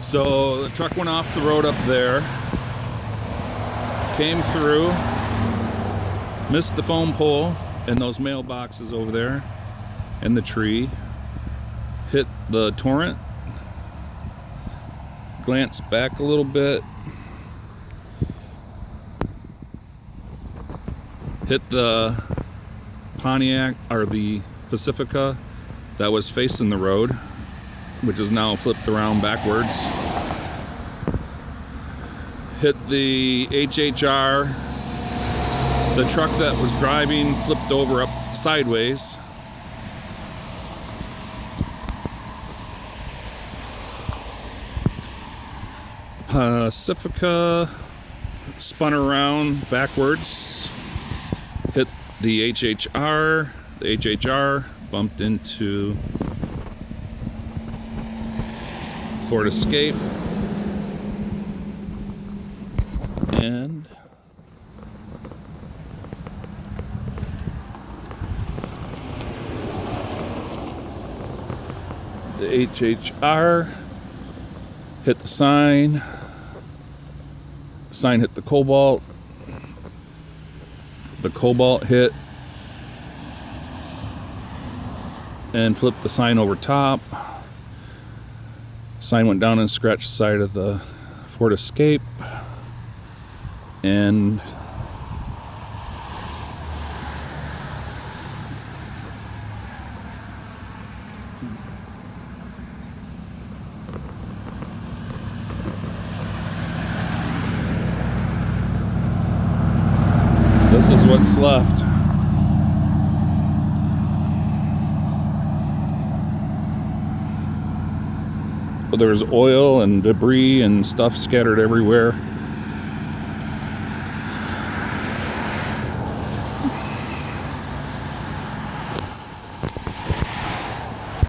So the truck went off the road up there, came through, missed the phone pole and those mailboxes over there and the tree, hit the torrent, glanced back a little bit, hit the Pontiac or the Pacifica that was facing the road, which is now flipped around backwards. Hit the HHR. The truck that was driving flipped over up sideways. Pacifica spun around backwards, hit the HHR. The HHR bumped into Ford Escape, and the HHR hit the sign. The sign hit the Cobalt. The Cobalt hit and flipped the sign over top. Sign went down and scratched the side of the Ford Escape, and this is what's left. There's oil and debris and stuff scattered everywhere.